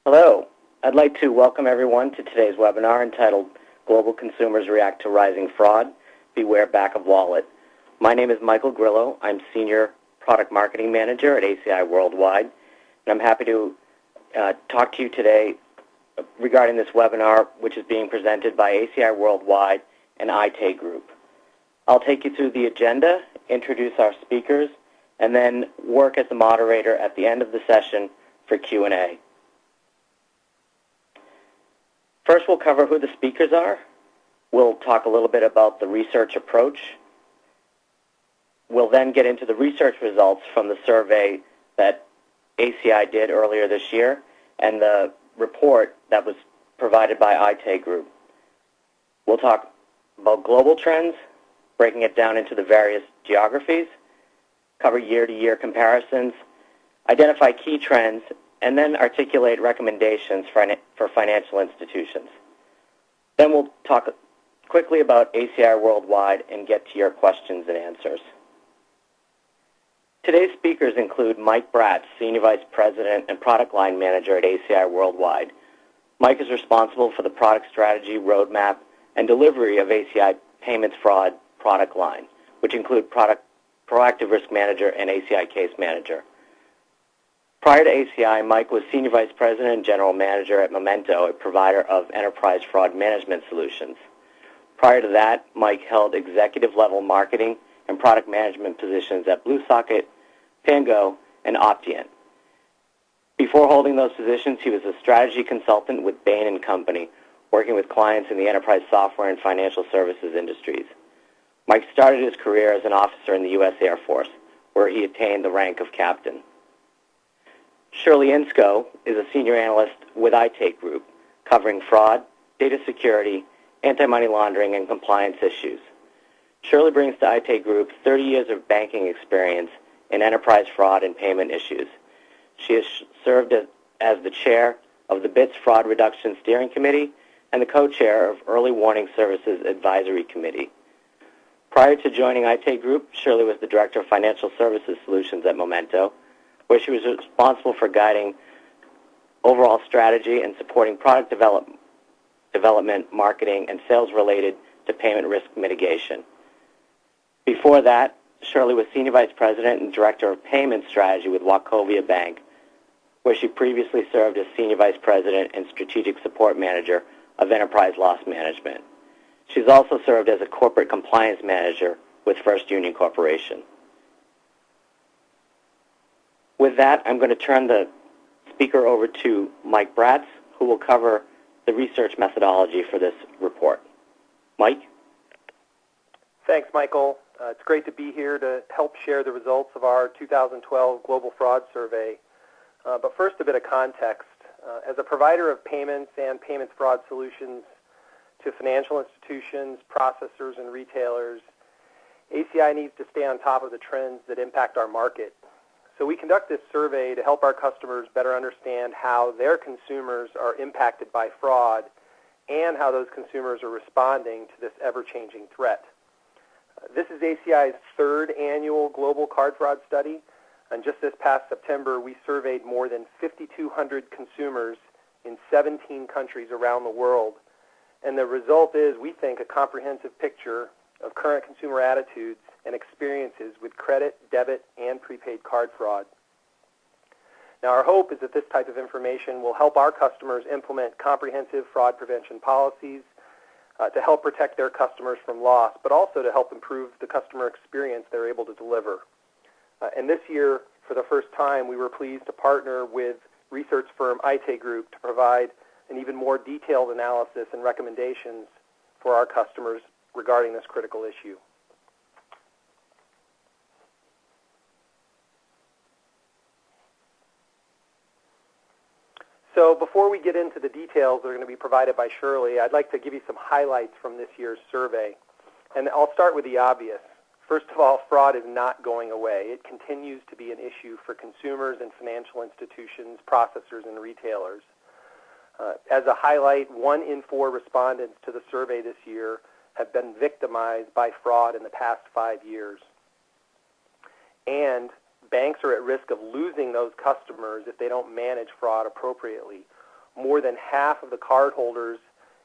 Hello. I'd like to welcome everyone to today's webinar entitled Global Consumers React to Rising Fraud, Beware Back of Wallet. My name is Michael Grillo. I'm Senior Product Marketing Manager at ACI Worldwide, and I'm happy to talk to you today regarding this webinar, which is being presented by ACI Worldwide and IT Group. I'll take you through the agenda, introduce our speakers, and then work as the moderator at the end of the session for Q&A. First, we'll cover who the speakers are. We'll talk a little bit about the research approach. We'll then get into the research results from the survey that ACI did earlier this year and the report that was provided by IT Group. We'll talk about global trends, breaking it down into the various geographies, cover year-to-year comparisons, identify key trends, and then articulate recommendations for financial institutions. Then we'll talk quickly about ACI Worldwide and get to your questions and answers. Today's speakers include Mike Brats, Senior Vice President and Product Line Manager at ACI Worldwide. Mike is responsible for the product strategy, roadmap, and delivery of ACI Payments Fraud product line, which include Proactive Risk Manager and ACI Case Manager. Prior to ACI, Mike was Senior Vice President and General Manager at Memento, a provider of enterprise fraud management solutions. Prior to that, Mike held executive-level marketing and product management positions at BlueSocket, Tango, and Optient. Before holding those positions, he was a strategy consultant with Bane and Company, working with clients in the enterprise software and financial services industries. Mike started his career as an officer in the U.S. Air Force, where he attained the rank of captain. Shirley Insko is a senior analyst with IT Group, covering fraud, data security, anti-money laundering, and compliance issues. Shirley brings to IT Group 30 years of banking experience in enterprise fraud and payment issues. She has served as the chair of the BITS Fraud Reduction Steering Committee and the co-chair of Early Warning Services Advisory Committee. Prior to joining IT Group, Shirley was the Director of Financial Services Solutions at Memento, where she was responsible for guiding overall strategy and supporting product development, marketing, and sales related to payment risk mitigation. Before that, Shirley was Senior Vice President and Director of Payment Strategy with Wachovia Bank, where she previously served as Senior Vice President and Strategic Support Manager of Enterprise Loss Management. She's also served as a Corporate Compliance Manager with First Union Corporation. With that, I'm going to turn the speaker over to Mike Brats, who will cover the research methodology for this report. Mike? Thanks, Michael. It's great to be here to help share the results of our 2012 Global Fraud Survey. But first, a bit of context. As a provider of payments and payments fraud solutions to financial institutions, processors, and retailers, ACI needs to stay on top of the trends that impact our market. So we conduct this survey to help our customers better understand how their consumers are impacted by fraud and how those consumers are responding to this ever-changing threat. This is ACI's third annual global card fraud study, and just this past September, we surveyed more than 5,200 consumers in 17 countries around the world. And the result is, we think, a comprehensive picture of current consumer attitudes and experiences with credit, debit, and prepaid card fraud. Now, our hope is that this type of information will help our customers implement comprehensive fraud prevention policies to help protect their customers from loss, but also to help improve the customer experience they're able to deliver. And this year, for the first time, we were pleased to partner with research firm IT Group to provide an even more detailed analysis and recommendations for our customers regarding this critical issue. So before we get into the details that are going to be provided by Shirley, I'd like to give you some highlights from this year's survey. And I'll start with the obvious. First of all, fraud is not going away. It continues to be an issue for consumers and financial institutions, processors, and retailers. As a highlight, 1 in 4 respondents to the survey this year have been victimized by fraud in the past 5 years. And banks are at risk of losing those customers if they don't manage fraud appropriately. more than half of the cardholders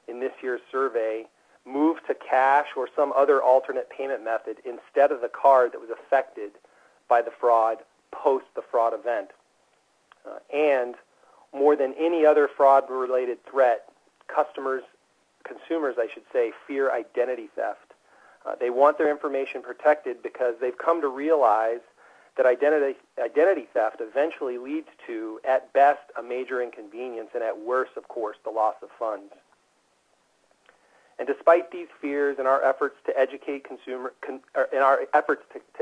in this year's survey moved to cash or some other alternate payment method instead of the card that was affected by the fraud post the fraud event. And more than any other fraud-related threat, consumers, I should say, fear identity theft. They want their information protected because they've come to realize that identity theft eventually leads to, at best, a major inconvenience, and at worst, of course, the loss of funds. And despite these fears and our efforts to educate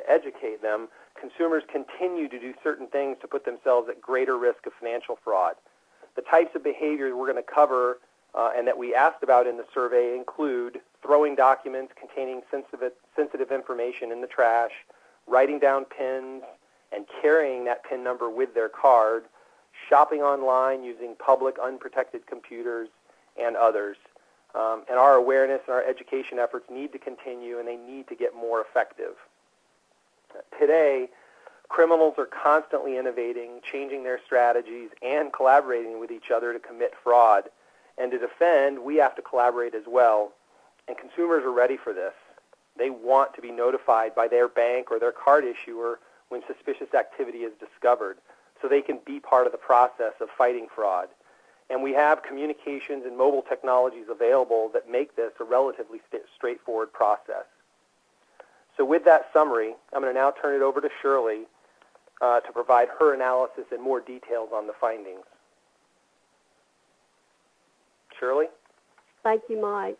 educate them, consumers continue to do certain things to put themselves at greater risk of financial fraud. The types of behaviors we're going to cover and that we asked about in the survey include throwing documents containing sensitive information in the trash, writing down PINs and carrying that PIN number with their card, shopping online using public unprotected computers, and others. And our awareness and our education efforts need to continue, and they need to get more effective. Today, criminals are constantly innovating, changing their strategies, and collaborating with each other to commit fraud. And to defend, we have to collaborate as well. And consumers are ready for this. They want to be notified by their bank or their card issuer when suspicious activity is discovered, so they can be part of the process of fighting fraud. And we have communications and mobile technologies available that make this a relatively straightforward process. So with that summary, I'm going to now turn it over to Shirley to provide her analysis and more details on the findings. Shirley? Thank you, Mike.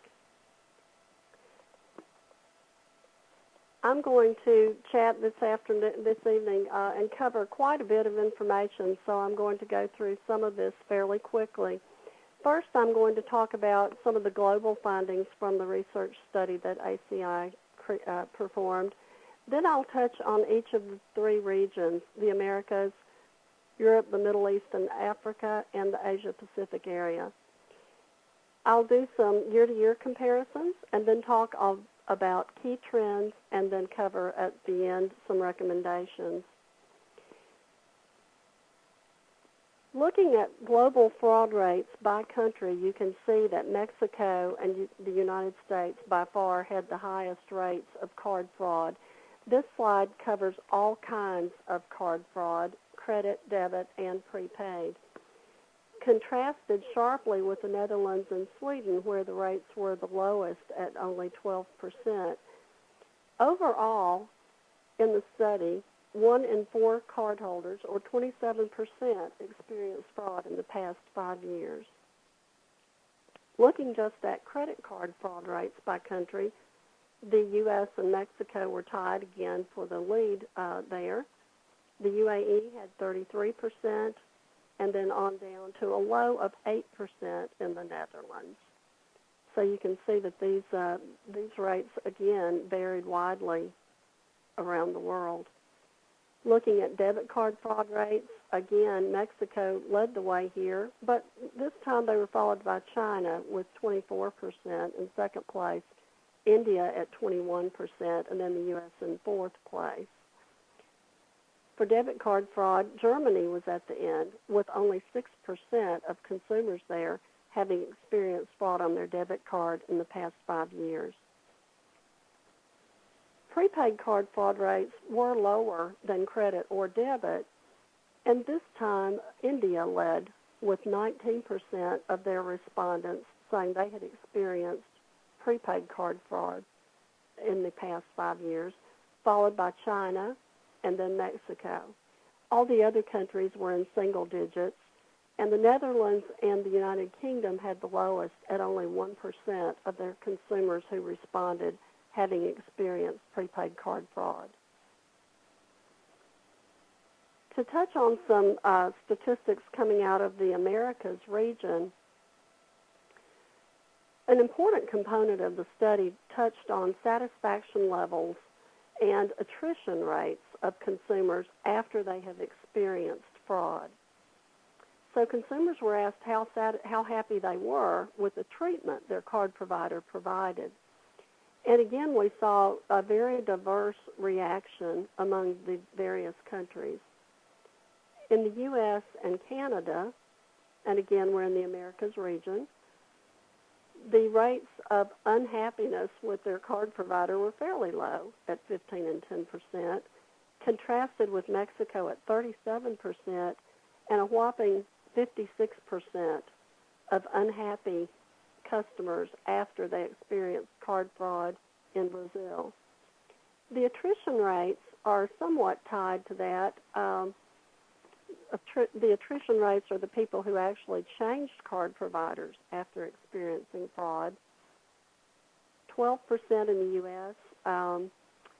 I'm going to chat this evening and cover quite a bit of information, so I'm going to go through some of this fairly quickly. First, I'm going to talk about some of the global findings from the research study that ACI performed. Then I'll touch on each of the three regions, the Americas, Europe, the Middle East, and Africa, and the Asia-Pacific area. I'll do some year-to-year comparisons and then talk about key trends and then cover at the end some recommendations. Looking at global fraud rates by country, you can see that Mexico and the United States by far had the highest rates of card fraud. This slide covers all kinds of card fraud, credit, debit, and prepaid. Contrasted sharply with the Netherlands and Sweden, where the rates were the lowest at only 12%. Overall, in the study, 1 in 4 cardholders, or 27%, experienced fraud in the past 5 years. Looking just at credit card fraud rates by country, the U.S. and Mexico were tied again for the lead there. The UAE had 33%, and then on down to a low of 8% in the Netherlands. So you can see that these rates, again, varied widely around the world. Looking at debit card fraud rates, again, Mexico led the way here, but this time they were followed by China with 24% in second place, India at 21%, and then the U.S. in fourth place. For debit card fraud, Germany was at the end, with only 6% of consumers there having experienced fraud on their debit card in the past 5 years. Prepaid card fraud rates were lower than credit or debit, and this time India led, with 19% of their respondents saying they had experienced prepaid card fraud in the past 5 years, followed by China, and then Mexico. All the other countries were in single digits, and the Netherlands and the United Kingdom had the lowest at only 1% of their consumers who responded having experienced prepaid card fraud. To touch on some statistics coming out of the Americas region, an important component of the study touched on satisfaction levels and attrition rates of consumers after they have experienced fraud. So consumers were asked how happy they were with the treatment their card provider provided. And again, we saw a very diverse reaction among the various countries. In the U.S. and Canada, and again, we're in the Americas region, the rates of unhappiness with their card provider were fairly low at 15 and 10%, contrasted with Mexico at 37% and a whopping 56% of unhappy customers after they experienced card fraud in Brazil. The attrition rates are somewhat tied to that. The attrition rates are the people who actually changed card providers after experiencing fraud. 12% in the U.S.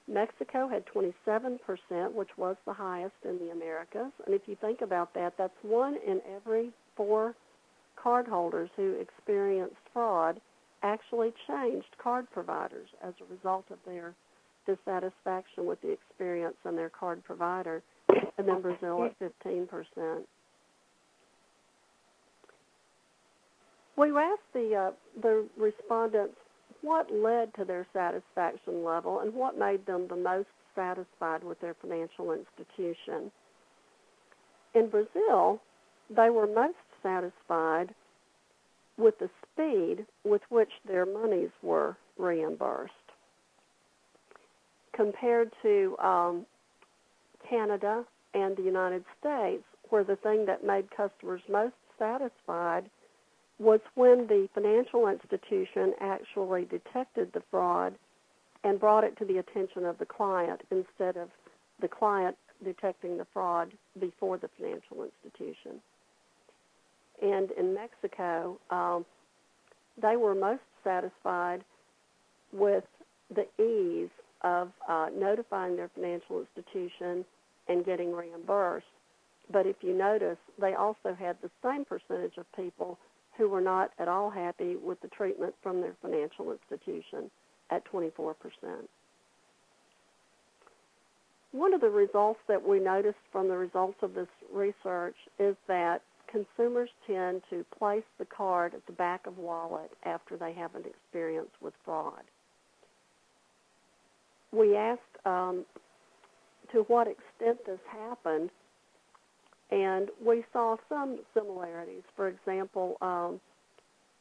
Mexico had 27%, which was the highest in the Americas. And if you think about that, that's 1 in every 4 cardholders who experienced fraud actually changed card providers as a result of their dissatisfaction with the experience and their card provider, and then Brazil at 15%. We asked the respondents what led to their satisfaction level and what made them the most satisfied with their financial institution. In Brazil, they were most satisfied with the speed with which their monies were reimbursed. Compared to Canada and the United States, where the thing that made customers most satisfied was when the financial institution actually detected the fraud and brought it to the attention of the client instead of the client detecting the fraud before the financial institution. And in Mexico, they were most satisfied with the ease of notifying their financial institution and getting reimbursed. But if you notice, they also had the same percentage of people who were not at all happy with the treatment from their financial institution at 24%. One of the results that we noticed from the results of this research is that consumers tend to place the card at the back of wallet after they have an experience with fraud. We asked to what extent this happened, and we saw some similarities. For example,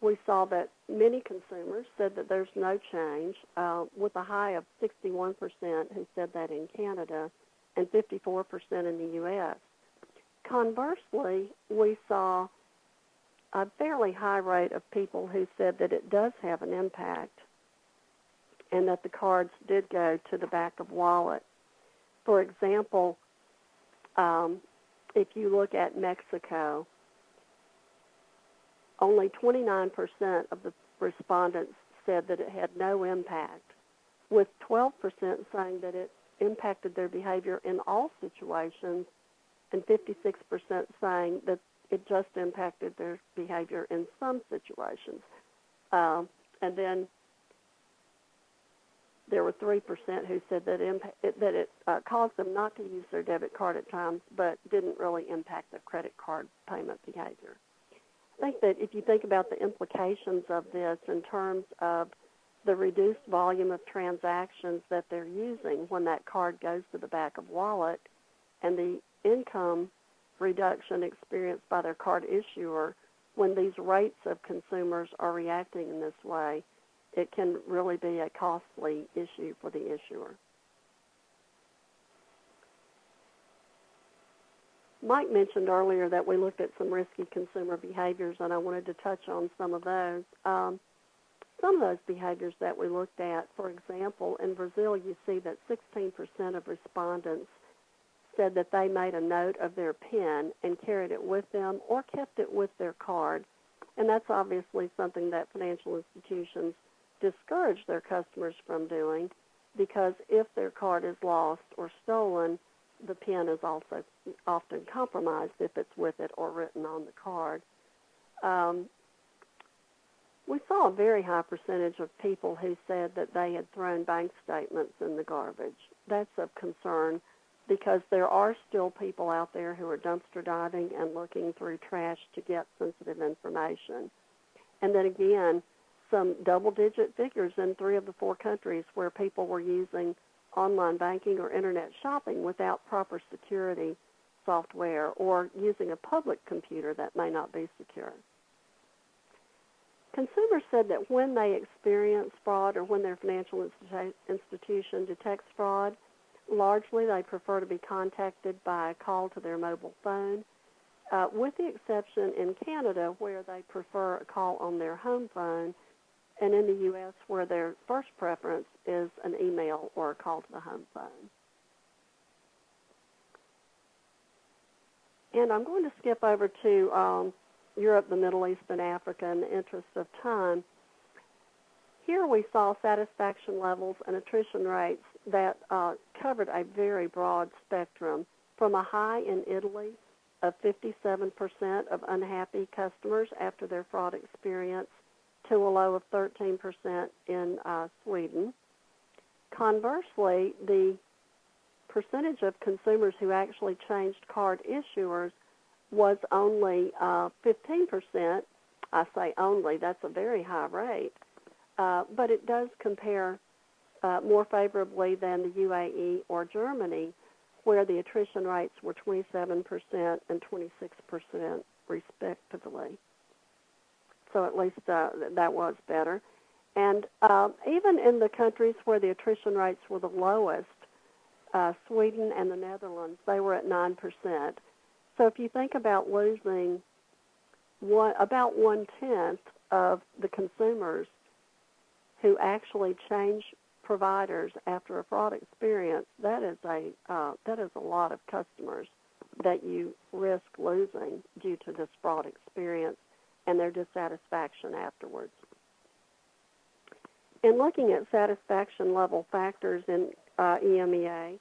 we saw that many consumers said that there's no change, with a high of 61% who said that in Canada and 54% in the U.S. Conversely, we saw a fairly high rate of people who said that it does have an impact and that the cards did go to the back of wallet. For example, if you look at Mexico, only 29% of the respondents said that it had no impact, with 12% saying that it impacted their behavior in all situations, and 56% saying that it just impacted their behavior in some situations. And then there were 3% who said that it caused them not to use their debit card at times, but didn't really impact their credit card payment behavior. I think that if you think about the implications of this in terms of the reduced volume of transactions that they're using when that card goes to the back of wallet, and the income reduction experienced by their card issuer when these rates of consumers are reacting in this way, it can really be a costly issue for the issuer. Mike mentioned earlier that we looked at some risky consumer behaviors, and I wanted to touch on some of those. Some of those behaviors that we looked at, for example, in Brazil, you see that 16% of respondents said that they made a note of their PIN and carried it with them or kept it with their card. And that's obviously something that financial institutions discourage their customers from doing, because if their card is lost or stolen, the PIN is also often compromised if it's with it or written on the card. We saw a very high percentage of people who said that they had thrown bank statements in the garbage. That's of concern, because there are still people out there who are dumpster diving and looking through trash to get sensitive information. And then again, some double-digit figures in 3 of the 4 countries where people were using online banking or internet shopping without proper security software or using a public computer that may not be secure. Consumers said that when they experience fraud or when their financial institution detects fraud, largely they prefer to be contacted by a call to their mobile phone, with the exception in Canada where they prefer a call on their home phone, and in the U.S. where their first preference is an email or a call to the home phone. And I'm going to skip over to Europe, the Middle East, and Africa in the interest of time. Here we saw satisfaction levels and attrition rates that covered a very broad spectrum, from a high in Italy of 57% of unhappy customers after their fraud experience to a low of 13% in Sweden. Conversely, the percentage of consumers who actually changed card issuers was only 15%. I say only, that's a very high rate. But it does compare more favorably than the UAE or Germany, where the attrition rates were 27% and 26% respectively. So at least that was better. And even in the countries where the attrition rates were the lowest, Sweden and the Netherlands, they were at 9%. So if you think about losing about 1/10 of the consumers who actually change providers after a fraud experience, that is a lot of customers that you risk losing due to this fraud experience and their dissatisfaction afterwards. In looking at satisfaction level factors in EMEA,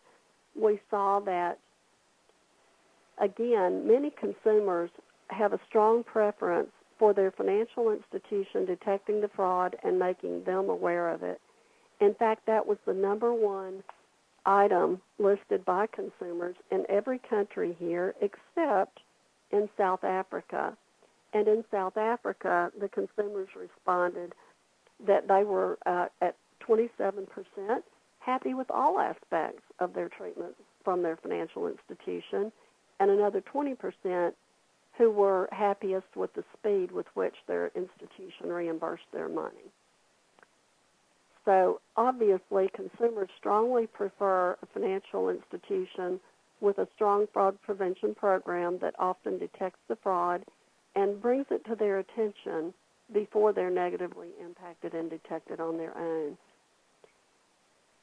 we saw that, again, many consumers have a strong preference for their financial institution detecting the fraud and making them aware of it. In fact, that was the number one item listed by consumers in every country here except in South Africa. And in South Africa, the consumers responded that they were at 27% happy with all aspects of their treatment from their financial institution, and another 20% who were happiest with the speed with which their institution reimbursed their money. So obviously, consumers strongly prefer a financial institution with a strong fraud prevention program that often detects the fraud and brings it to their attention before they're negatively impacted and detected on their own.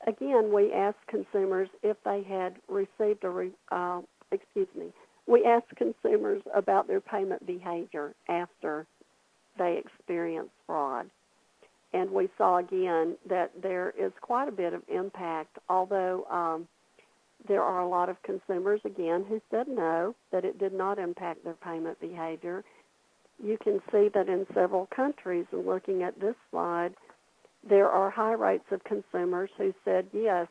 Again, we asked consumers if they had received we asked consumers about their payment behavior after they experienced fraud. And we saw again that there is quite a bit of impact, although there are a lot of consumers, again, who said no, that it did not impact their payment behavior. You can see that in several countries, and looking at this slide, there are high rates of consumers who said yes,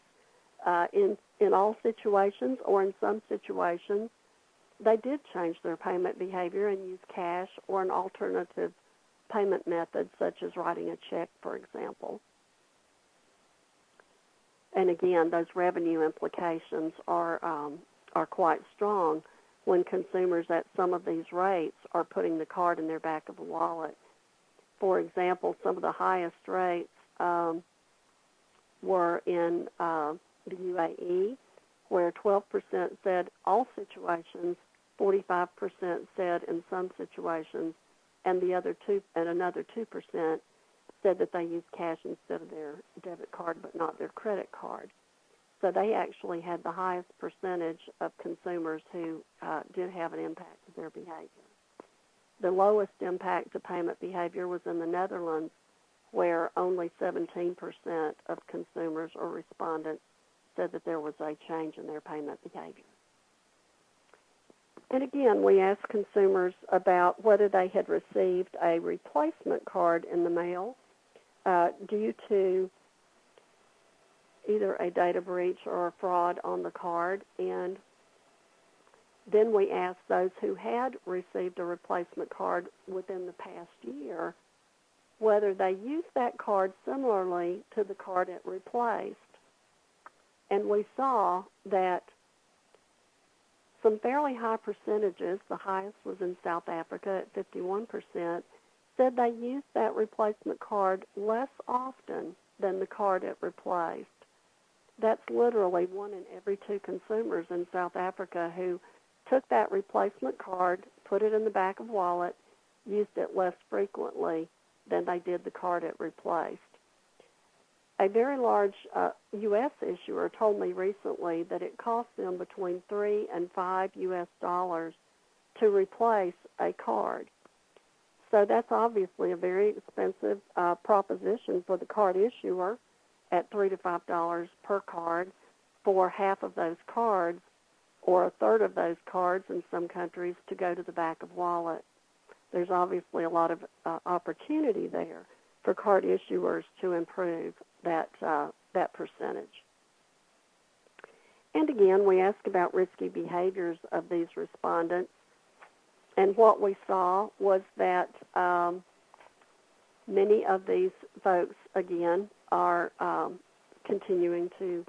in all situations or in some situations, they did change their payment behavior and use cash or an alternative payment method, such as writing a check, for example. And again, those revenue implications are quite strong when consumers at some of these rates are putting the card in their back of the wallet. For example, some of the highest rates were in the UAE, where 12% said all situations, 45% said in some situations, and another 2% said that they used cash instead of their debit card but not their credit card. So they actually had the highest percentage of consumers who did have an impact to their behavior. The lowest impact to payment behavior was in the Netherlands, where only 17% of consumers or respondents said that there was a change in their payment behavior. And again, we asked consumers about whether they had received a replacement card in the mail due to either a data breach or a fraud on the card. And then we asked those who had received a replacement card within the past year whether they used that card similarly to the card it replaced. And we saw that some fairly high percentages, the highest was in South Africa at 51%, said they used that replacement card less often than the card it replaced. That's literally 1 in every 2 consumers in South Africa who took that replacement card, put it in the back of wallet, used it less frequently than they did the card it replaced. A very large U.S. issuer told me recently that it cost them between $3 and $5 US to replace a card. So that's obviously a very expensive proposition for the card issuer at $3 to $5 per card for half of those cards or a third of those cards in some countries to go to the back of wallet. There's obviously a lot of opportunity there for card issuers to improve that percentage. And again, we asked about risky behaviors of these respondents, and what we saw was that many of these folks, again, are continuing to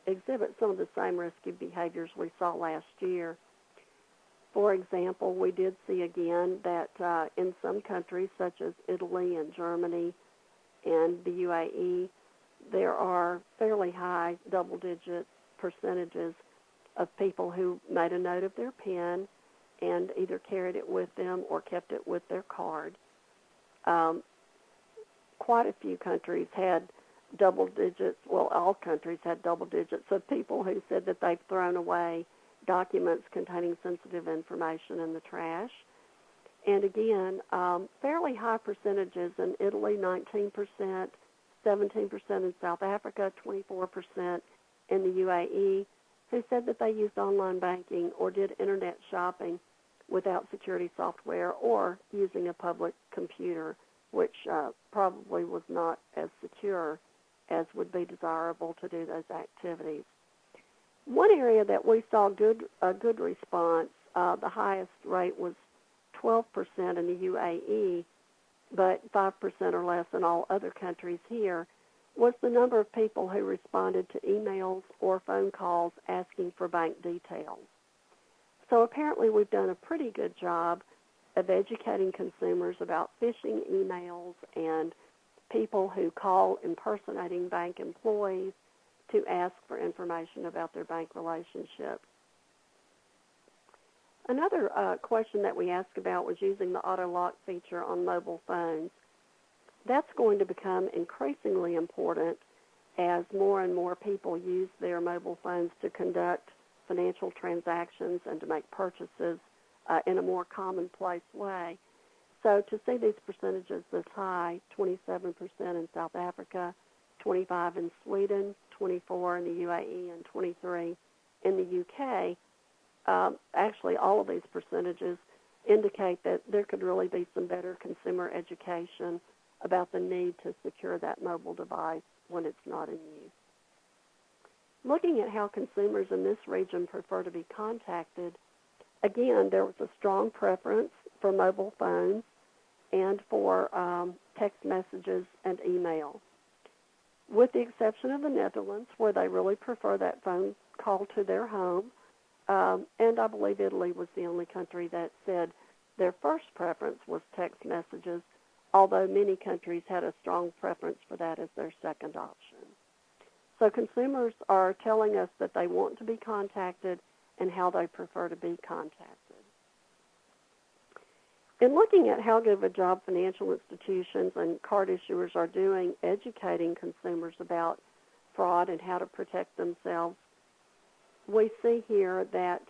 exhibit some of the same risky behaviors we saw last year. For example, we did see again that in some countries such as Italy and Germany and the UAE, there are fairly high double-digit percentages of people who made a note of their PIN and either carried it with them or kept it with their card. Quite a few countries had double digits, well, all countries had double digits of people who said that they've thrown away documents containing sensitive information in the trash. And again, fairly high percentages in Italy, 19%, 17% in South Africa, 24% in the UAE, who said that they used online banking or did internet shopping without security software or using a public computer, which probably was not as secure as would be desirable to do those activities. One area that we saw a good response, the highest rate was 12% in the UAE, but 5% or less in all other countries here, was the number of people who responded to emails or phone calls asking for bank details. So apparently we've done a pretty good job of educating consumers about phishing emails and people who call impersonating bank employees to ask for information about their bank relationship. Another question that we asked about was using the auto lock feature on mobile phones. That's going to become increasingly important as more and more people use their mobile phones to conduct financial transactions and to make purchases in a more commonplace way. So to see these percentages this high, 27% in South Africa, 25% in Sweden, 24% in the UAE, and 23% in the UK, actually all of these percentages indicate that there could really be some better consumer education about the need to secure that mobile device when it's not in use. Looking at how consumers in this region prefer to be contacted, again, there was a strong preference for mobile phones and for text messages and email, with the exception of the Netherlands, where they really prefer that phone call to their home, and I believe Italy was the only country that said their first preference was text messages, although many countries had a strong preference for that as their second option. So consumers are telling us that they want to be contacted and how they prefer to be contacted. In looking at how good of a job financial institutions and card issuers are doing educating consumers about fraud and how to protect themselves, we see here that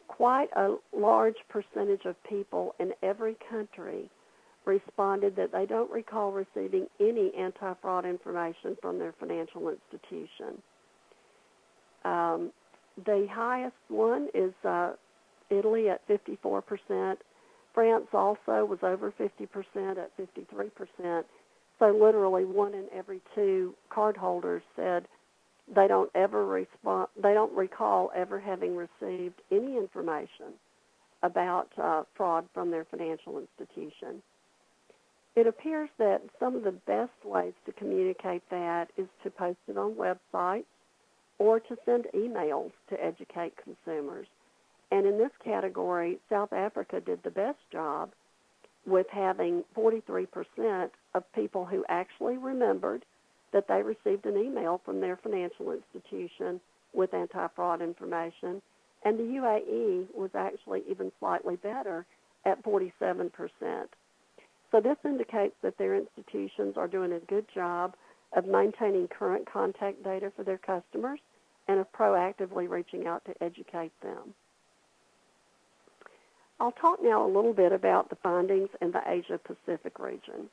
quite a large percentage of people in every country responded that they don't recall receiving any anti-fraud information from their financial institution. The highest one is Italy at 54%. France also was over 50% at 53%. So literally 1 in every 2 cardholders said they don't recall ever having received any information about fraud from their financial institution. It appears that some of the best ways to communicate that is to post it on websites or to send emails to educate consumers. And in this category, South Africa did the best job with having 43% of people who actually remembered that they received an email from their financial institution with anti-fraud information. And the UAE was actually even slightly better at 47%. So this indicates that their institutions are doing a good job of maintaining current contact data for their customers and of proactively reaching out to educate them. I'll talk now a little bit about the findings in the Asia-Pacific region.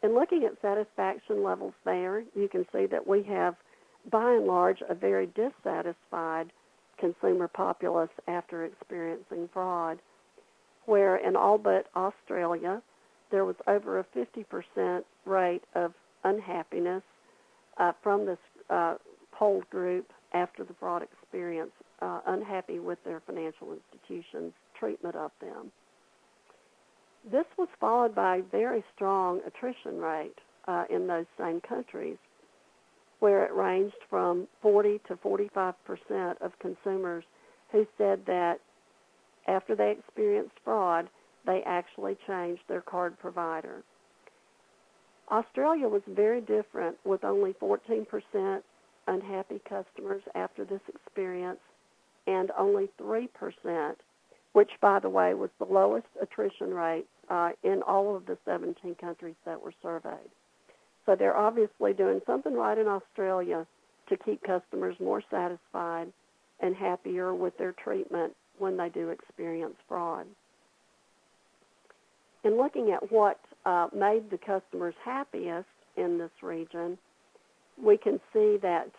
In looking at satisfaction levels there, you can see that we have, by and large, a very dissatisfied consumer populace after experiencing fraud, where in all but Australia, there was over a 50% rate of unhappiness from this polled group after the fraud experience, unhappy with their financial institution's treatment of them. This was followed by a very strong attrition rate in those same countries, where it ranged from 40 to 45% of consumers who said that after they experienced fraud, they actually changed their card provider. Australia was very different, with only 14% unhappy customers after this experience and only 3%, which, by the way, was the lowest attrition rate in all of the 17 countries that were surveyed. So they're obviously doing something right in Australia to keep customers more satisfied and happier with their treatment when they do experience fraud. In looking at what made the customers happiest in this region, we can see that,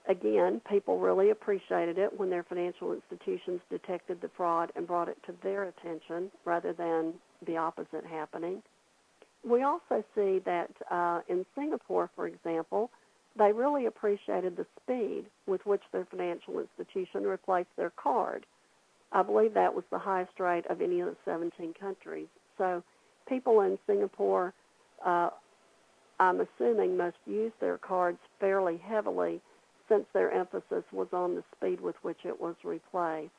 again, people really appreciated it when their financial institutions detected the fraud and brought it to their attention rather than the opposite happening. We also see that in Singapore, for example, they really appreciated the speed with which their financial institution replaced their card. I believe that was the highest rate of any of the 17 countries. So people in Singapore, I'm assuming, must use their cards fairly heavily since their emphasis was on the speed with which it was replaced.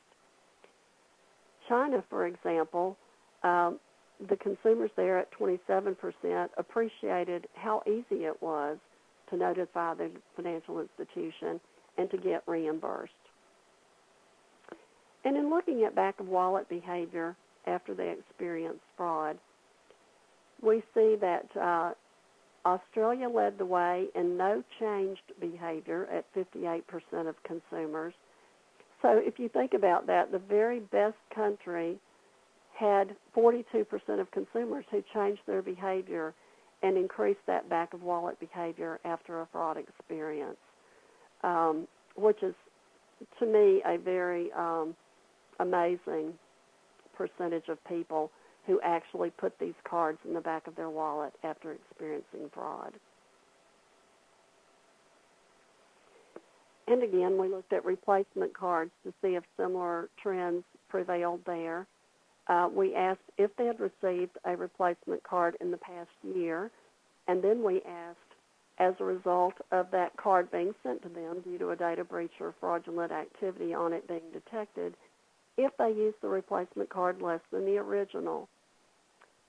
China, for example, the consumers there at 27% appreciated how easy it was to notify the financial institution and to get reimbursed. And in looking at back-of-wallet behavior after they experienced fraud, we see that Australia led the way in no changed behavior at 58% of consumers. So if you think about that, the very best country had 42% of consumers who changed their behavior and increased that back-of-wallet behavior after a fraud experience, which is, to me, a very amazing percentage of people who actually put these cards in the back of their wallet after experiencing fraud. And again, we looked at replacement cards to see if similar trends prevailed there. We asked if they had received a replacement card in the past year, and then we asked, as a result of that card being sent to them due to a data breach or fraudulent activity on it being detected, if they used the replacement card less than the original,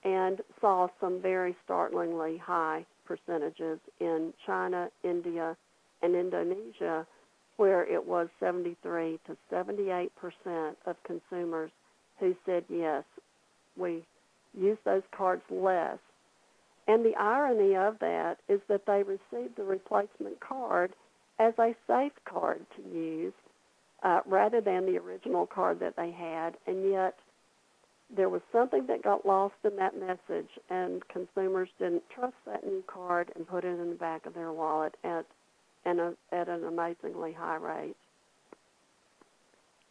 and saw some very startlingly high percentages in China, India, and Indonesia, where it was 73 to 78% of consumers who said, yes, we use those cards less. And the irony of that is that they received the replacement card as a safe card to use rather than the original card that they had, and yet there was something that got lost in that message, and consumers didn't trust that new card and put it in the back of their wallet at an amazingly high rate.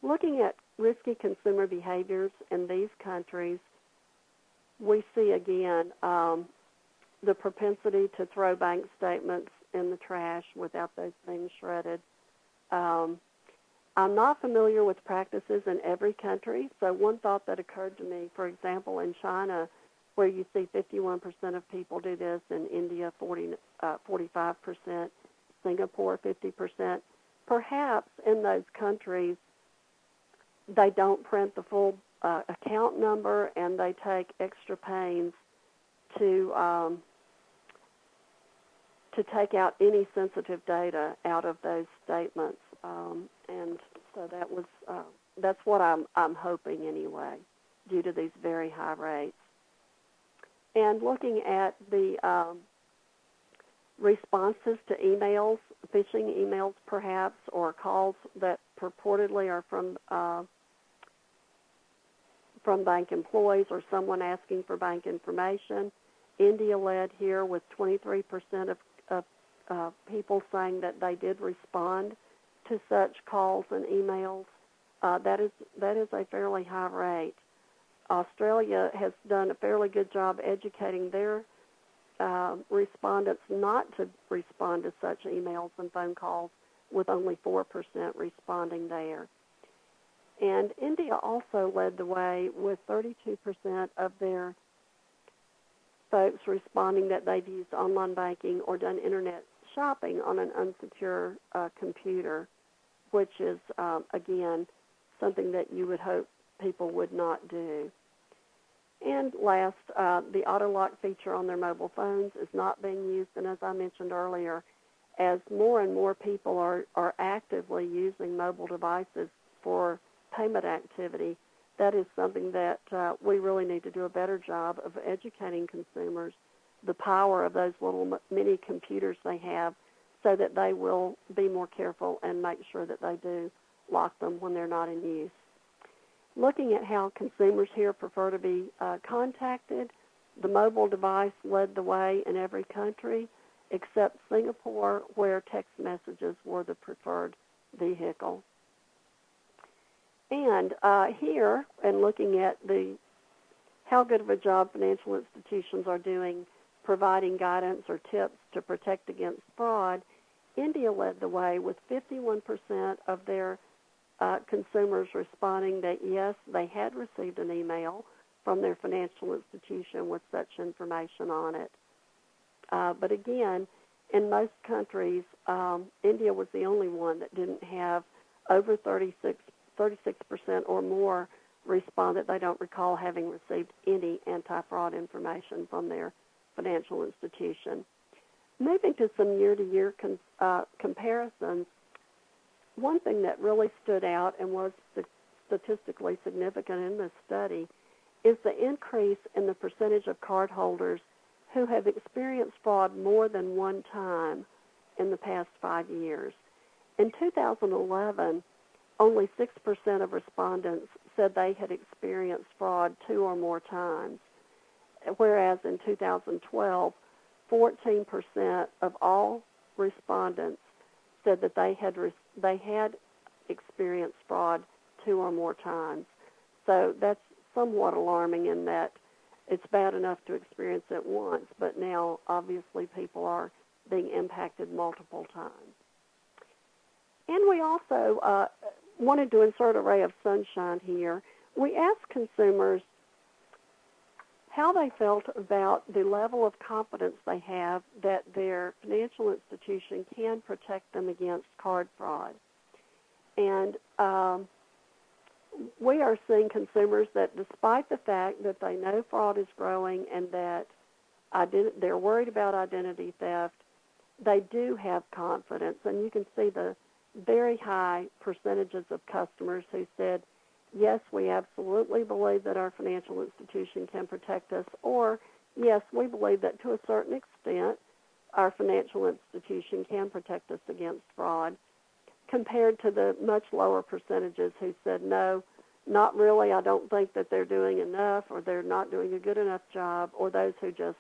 Looking at risky consumer behaviors in these countries, we see again the propensity to throw bank statements in the trash without those being shredded. I'm not familiar with practices in every country, so one thought that occurred to me, for example, in China, where you see 51% of people do this, in India 45%, Singapore 50%. Perhaps in those countries they don't print the full account number, and they take extra pains to take out any sensitive data out of those statements, and so that's what I'm hoping anyway, due to these very high rates. And looking at the responses to emails, phishing emails perhaps, or calls that purportedly are from bank employees or someone asking for bank information, India led here with 23% of people saying that they did respond to such calls and emails. That is a fairly high rate. Australia has done a fairly good job educating their respondents not to respond to such emails and phone calls, with only 4% responding there. And India also led the way with 32% of their folks responding that they've used online banking or done internet shopping on an unsecure computer, which is, again, something that you would hope people would not do. And last, the auto lock feature on their mobile phones is not being used, and as I mentioned earlier, as more and more people are actively using mobile devices for payment activity, that is something that we really need to do a better job of educating consumers the power of those little mini computers they have, so that they will be more careful and make sure that they do lock them when they're not in use. Looking at how consumers here prefer to be contacted, the mobile device led the way in every country except Singapore, where text messages were the preferred vehicle. And here, and looking at how good of a job financial institutions are doing providing guidance or tips to protect against fraud, India led the way with 51% of their consumers responding that, yes, they had received an email from their financial institution with such information on it. But again, in most countries, India was the only one that didn't have over 36% or more respond that they don't recall having received any anti-fraud information from their financial institution. Moving to some year-to-year comparisons, one thing that really stood out and was statistically significant in this study is the increase in the percentage of cardholders who have experienced fraud more than one time in the past 5 years. In 2011, only 6% of respondents said they had experienced fraud 2 or more times, whereas in 2012, 14% of all respondents said that they had experienced fraud 2 or more times. So that's somewhat alarming in that it's bad enough to experience it once, but now obviously people are being impacted multiple times. And we also wanted to insert a ray of sunshine here. We asked consumers how they felt about the level of confidence they have that their financial institution can protect them against card fraud. And we are seeing consumers that despite the fact that they know fraud is growing and that they're worried about identity theft, they do have confidence. And you can see the very high percentages of customers who said, yes, we absolutely believe that our financial institution can protect us, or yes, we believe that to a certain extent our financial institution can protect us against fraud, compared to the much lower percentages who said, no, not really, I don't think that they're doing enough, or they're not doing a good enough job, or those who just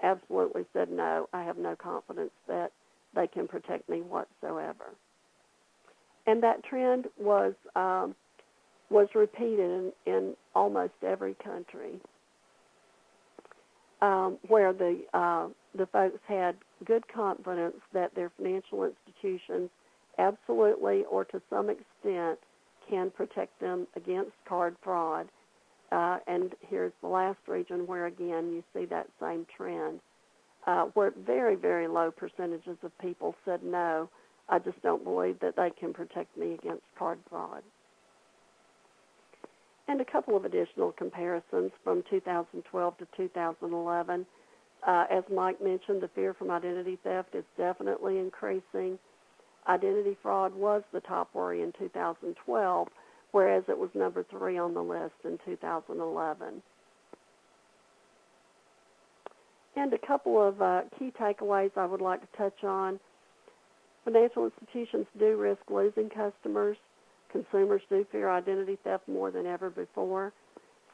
absolutely said, no, I have no confidence that they can protect me whatsoever. And that trend was repeated in almost every country where the folks had good confidence that their financial institutions absolutely or to some extent can protect them against card fraud. and here's the last region where, again, you see that same trend, where very, very low percentages of people said, no, I just don't believe that they can protect me against card fraud. And a couple of additional comparisons from 2012 to 2011. As Mike mentioned, the fear from identity theft is definitely increasing. Identity fraud was the top worry in 2012, whereas it was number 3 on the list in 2011. And a couple of key takeaways I would like to touch on. Financial institutions do risk losing customers. Consumers do fear identity theft more than ever before.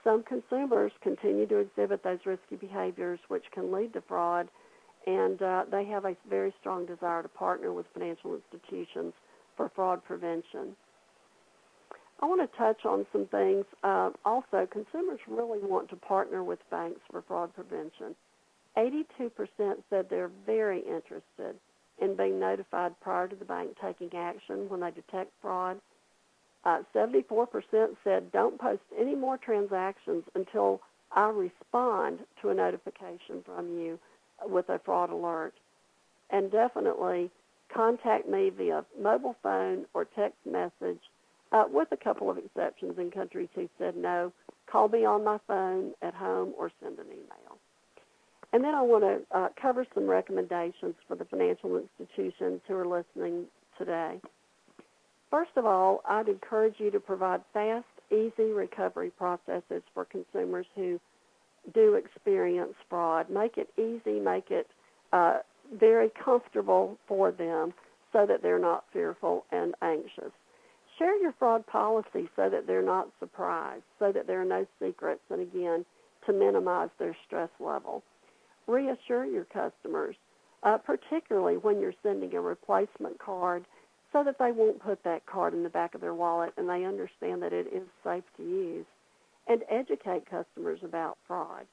Some consumers continue to exhibit those risky behaviors, which can lead to fraud, and they have a very strong desire to partner with financial institutions for fraud prevention. I want to touch on some things. Also, consumers really want to partner with banks for fraud prevention. 82% said they're very interested in being notified prior to the bank taking action when they detect fraud. 74% said, don't post any more transactions until I respond to a notification from you with a fraud alert. And definitely contact me via mobile phone or text message, with a couple of exceptions in countries who said no. Call me on my phone at home or send an email. And then I want to cover some recommendations for the financial institutions who are listening today. First of all, I'd encourage you to provide fast, easy recovery processes for consumers who do experience fraud. Make it easy, make it very comfortable for them so that they're not fearful and anxious. Share your fraud policy so that they're not surprised, so that there are no secrets, and again, to minimize their stress level. Reassure your customers, particularly when you're sending a replacement card, so that they won't put that card in the back of their wallet and they understand that it is safe to use. And educate customers about fraud.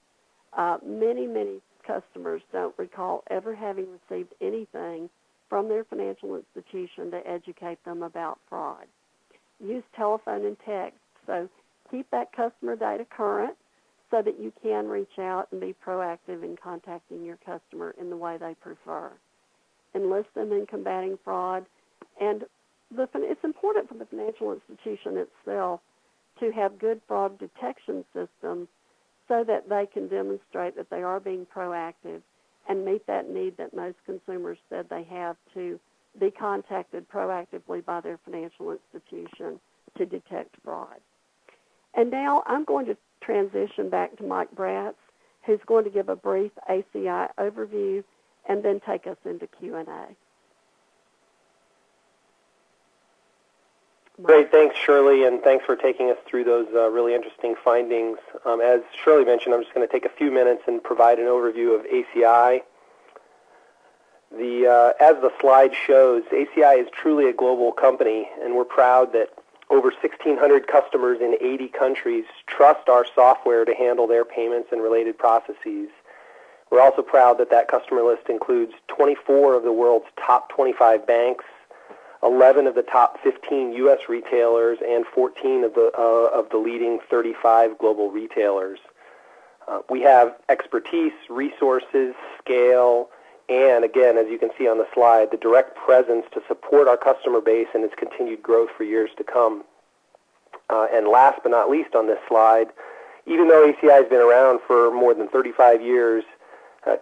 Many customers don't recall ever having received anything from their financial institution to educate them about fraud. Use telephone and text, so keep that customer data current so that you can reach out and be proactive in contacting your customer in the way they prefer. Enlist them in combating fraud. And it's important for the financial institution itself to have good fraud detection systems so that they can demonstrate that they are being proactive and meet that need that most consumers said they have to be contacted proactively by their financial institution to detect fraud. And now I'm going to transition back to Mike Brats, who's going to give a brief ACI overview and then take us into Q&A. Great, thanks, Shirley, and thanks for taking us through those really interesting findings. As Shirley mentioned, I'm just going to take a few minutes and provide an overview of ACI. As the slide shows, ACI is truly a global company, and we're proud that over 1,600 customers in 80 countries trust our software to handle their payments and related processes. We're also proud that that customer list includes 24 of the world's top 25 banks, 11 of the top 15 U.S. retailers, and 14 of the leading 35 global retailers. We have expertise, resources, scale, and again, as you can see on the slide, the direct presence to support our customer base and its continued growth for years to come. And last but not least on this slide, even though ACI has been around for more than 35 years,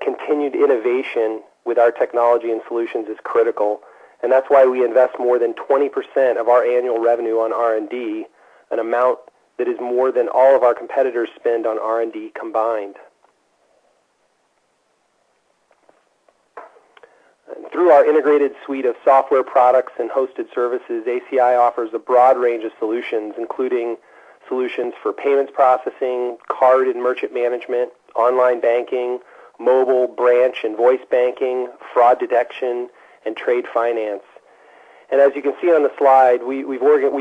continued innovation with our technology and solutions is critical. And that's why we invest more than 20% of our annual revenue on R&D, an amount that is more than all of our competitors spend on R&D combined. And through our integrated suite of software products and hosted services, ACI offers a broad range of solutions, including solutions for payments processing, card and merchant management, online banking, mobile, branch, and voice banking, fraud detection, and trade finance. And as you can see on the slide, we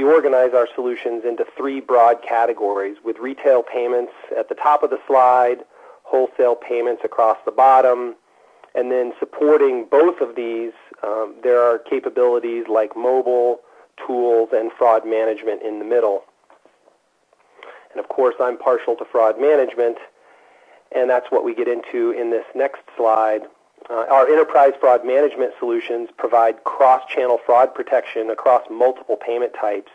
organize our solutions into 3 broad categories, with retail payments at the top of the slide, wholesale payments across the bottom, and then supporting both of these, there are capabilities like mobile, tools, and fraud management in the middle. And of course, I'm partial to fraud management, and that's what we get into in this next slide. Our enterprise fraud management solutions provide cross-channel fraud protection across multiple payment types,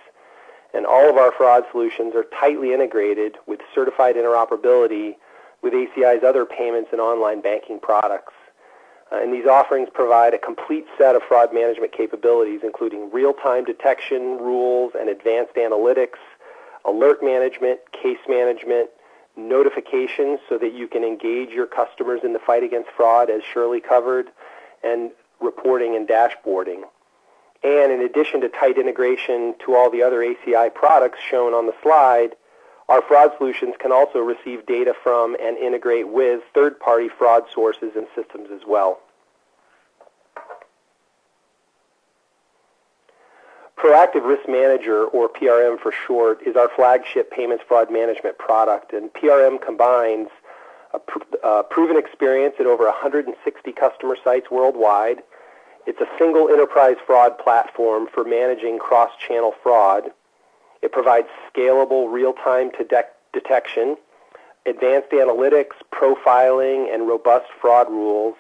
and all of our fraud solutions are tightly integrated with certified interoperability with ACI's other payments and online banking products. And these offerings provide a complete set of fraud management capabilities, including real-time detection, rules, and advanced analytics, alert management, case management, notifications so that you can engage your customers in the fight against fraud, as Shirley covered, and reporting and dashboarding. And in addition to tight integration to all the other ACI products shown on the slide, our fraud solutions can also receive data from and integrate with third-party fraud sources and systems as well. Proactive Risk Manager, or PRM for short, is our flagship payments fraud management product, and PRM combines a proven experience at over 160 customer sites worldwide. It's a single enterprise fraud platform for managing cross-channel fraud. It provides scalable real-time detection, advanced analytics, profiling, and robust fraud rules,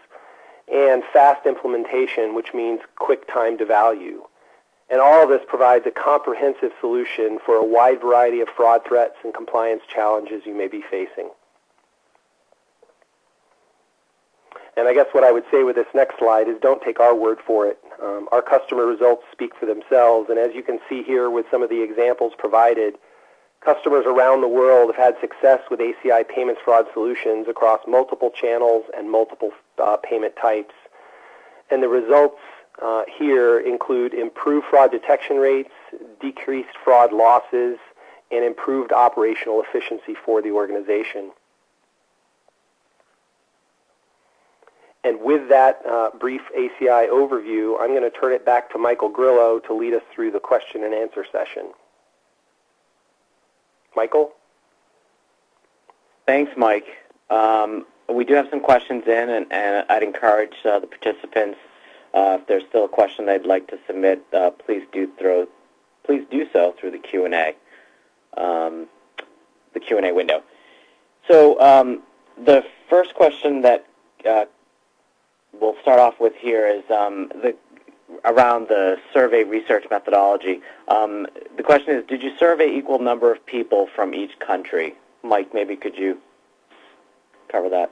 and fast implementation, which means quick time to value. And all of this provides a comprehensive solution for a wide variety of fraud threats and compliance challenges you may be facing. And I guess what I would say with this next slide is don't take our word for it. Our customer results speak for themselves, and as you can see here with some of the examples provided, customers around the world have had success with ACI Payments Fraud solutions across multiple channels and multiple payment types. And the results here include improved fraud detection rates, decreased fraud losses, and improved operational efficiency for the organization. And with that brief ACI overview, I'm going to turn it back to Michael Grillo to lead us through the question and answer session. Michael? Thanks, Mike. We do have some questions in, and I'd encourage the participants, if there's still a question they'd like to submit, please do so through the Q&A, window. So the first question that we'll start off with here is around the survey research methodology. The question is, did you survey equal number of people from each country? Mike, maybe could you cover that?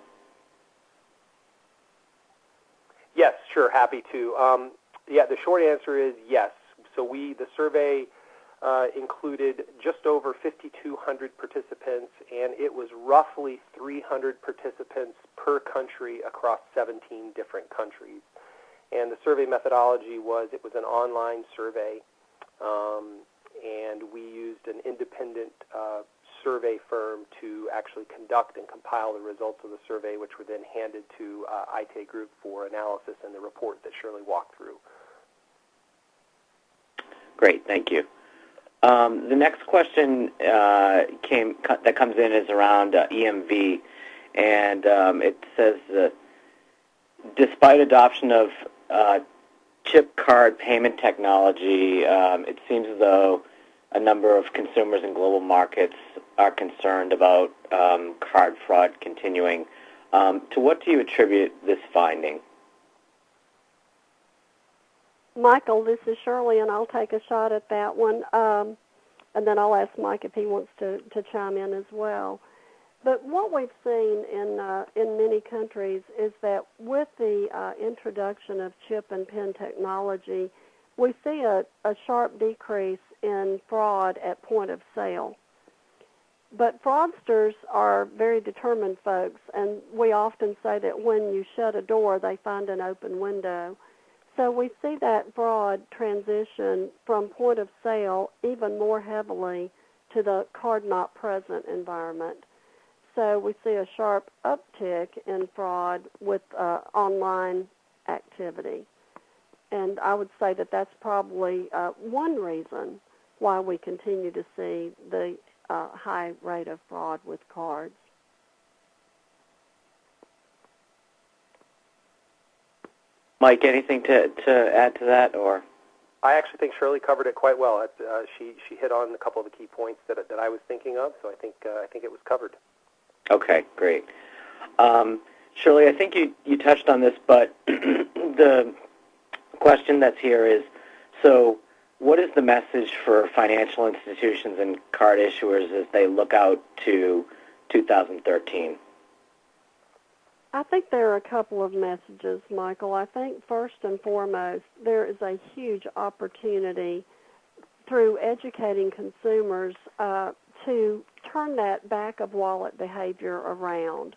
Yes, sure, happy to. Yeah, the short answer is yes. So the survey included just over 5,200 participants, and it was roughly 300 participants per country across 17 different countries. And the survey methodology was an online survey, and we used an independent survey firm to actually conduct and compile the results of the survey, which were then handed to IT Group for analysis and the report that Shirley walked through. Great, thank you. The next question that comes in is around EMV, and it says that despite adoption of chip card payment technology, it seems as though a number of consumers in global markets are concerned about card fraud continuing. To what do you attribute this finding? Michael, this is Shirley, and I'll take a shot at that one, and then I'll ask Mike if he wants to chime in as well. But what we've seen in many countries is that with the introduction of chip and PIN technology, we see a sharp decrease in fraud at point of sale. But fraudsters are very determined folks, and we often say that when you shut a door, they find an open window. So we see that fraud transition from point of sale even more heavily to the card not present environment. So we see a sharp uptick in fraud with online activity. And I would say that that's probably one reason why we continue to see the high rate of fraud with cards. Mike, anything to add to that, or? I actually think Shirley covered it quite well. She hit on a couple of the key points that I was thinking of, so I think it was covered. Okay, great. Shirley, I think you touched on this, but the question that's here is, so what is the message for financial institutions and card issuers as they look out to 2013? I think there are a couple of messages, Michael. I think first and foremost, there is a huge opportunity through educating consumers to turn that back-of-wallet behavior around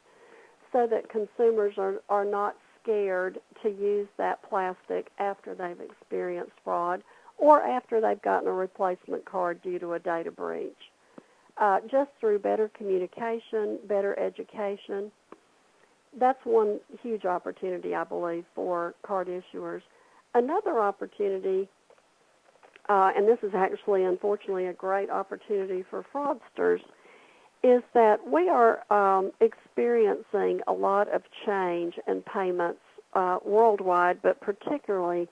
so that consumers are not scared to use that plastic after they've experienced fraud or after they've gotten a replacement card due to a data breach. Just through better communication, better education, that's one huge opportunity, I believe, for card issuers. Another opportunity, and this is actually, unfortunately, a great opportunity for fraudsters, is that we are experiencing a lot of change in payments worldwide, but particularly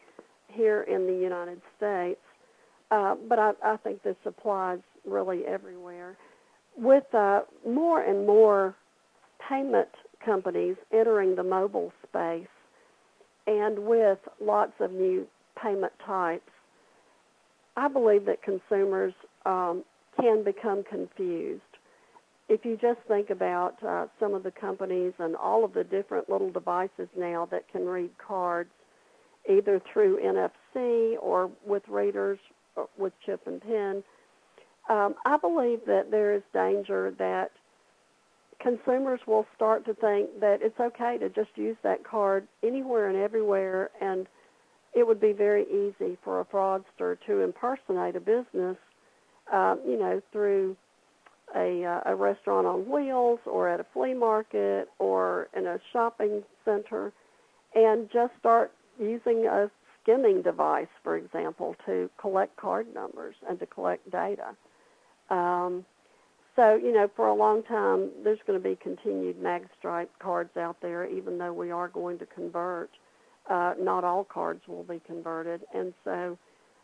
here in the United States. But I think this applies really everywhere. With more and more payment companies entering the mobile space and with lots of new payment types, I believe that consumers can become confused. If you just think about some of the companies and all of the different little devices now that can read cards, either through NFC or with readers or with chip and pin, I believe that there is danger that consumers will start to think that it's okay to just use that card anywhere and everywhere, and it would be very easy for a fraudster to impersonate a business, through a restaurant on wheels or at a flea market or in a shopping center, and just start using a skimming device, for example, to collect card numbers and to collect data. So, for a long time, there's going to be continued mag-stripe cards out there, even though we are going to convert. Not all cards will be converted. And so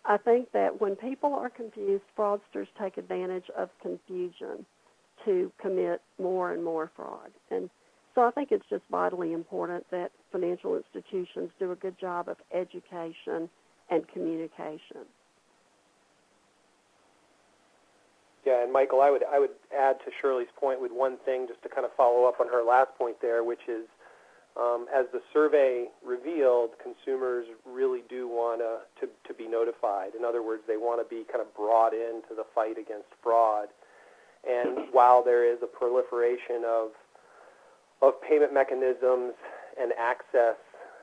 I think that when people are confused, fraudsters take advantage of confusion to commit more and more fraud. And so I think it's just vitally important that financial institutions do a good job of education and communication. Yeah, and Michael, I would add to Shirley's point with one thing, just to kind of follow up on her last point there, which is, as the survey revealed, consumers really do want to be notified. In other words, they want to be kind of brought into the fight against fraud. And while there is a proliferation of payment mechanisms and access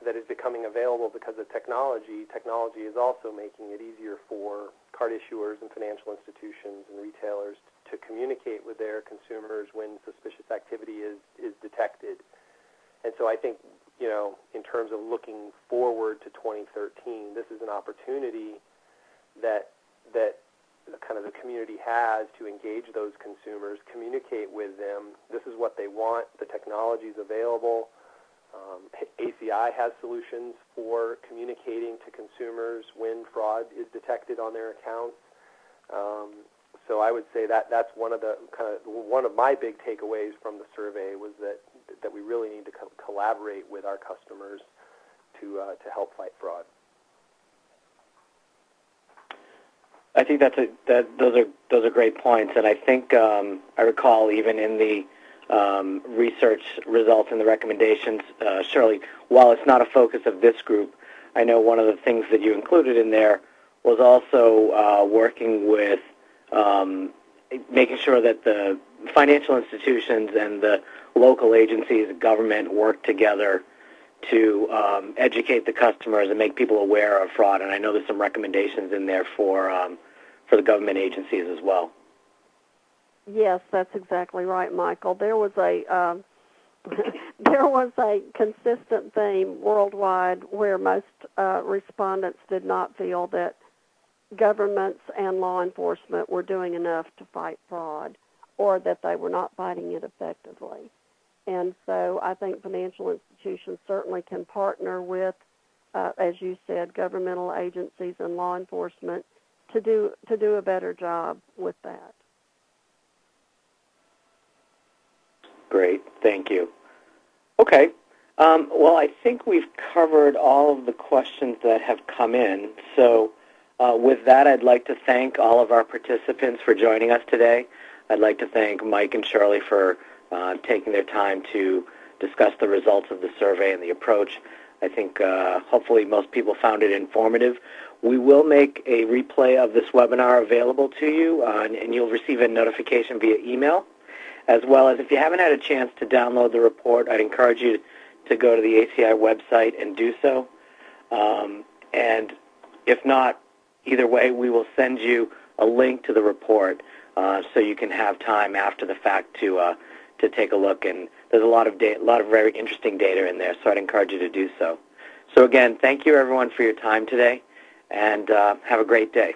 that is becoming available because of technology is also making it easier for card issuers and financial institutions and retailers to communicate with their consumers when suspicious activity is detected. And so I think, in terms of looking forward to 2013, this is an opportunity that kind of the community has to engage those consumers, communicate with them. This is what they want. The technology is available. ACI has solutions for communicating to consumers when fraud is detected on their accounts. So I would say that's one of my big takeaways from the survey was that we really need to collaborate with our customers to help fight fraud. I think those are great points, and I think I recall even in the research results and the recommendations, Shirley, while it's not a focus of this group, I know one of the things that you included in there was also working with making sure that the financial institutions and the local agencies, government work together to educate the customers and make people aware of fraud. And I know there's some recommendations in there for the government agencies as well. Yes, that's exactly right, Michael. There was a consistent theme worldwide where most respondents did not feel that governments and law enforcement were doing enough to fight fraud, or that they were not fighting it effectively. And so I think financial institutions certainly can partner with as you said, governmental agencies and law enforcement to do a better job with that. Great, thank you. Okay, well, I think we've covered all of the questions that have come in. So with that, I'd like to thank all of our participants for joining us today. I'd like to thank Mike and Shirley for taking their time to discuss the results of the survey and the approach. I think hopefully most people found it informative. We will make a replay of this webinar available to you, and you'll receive a notification via email, as well as if you haven't had a chance to download the report, I'd encourage you to go to the ACI website and do so. And if not, either way, we will send you a link to the report so you can have time after the fact to take a look. And there's a lot of very interesting data in there, so I'd encourage you to do so. So again, thank you everyone for your time today, and have a great day.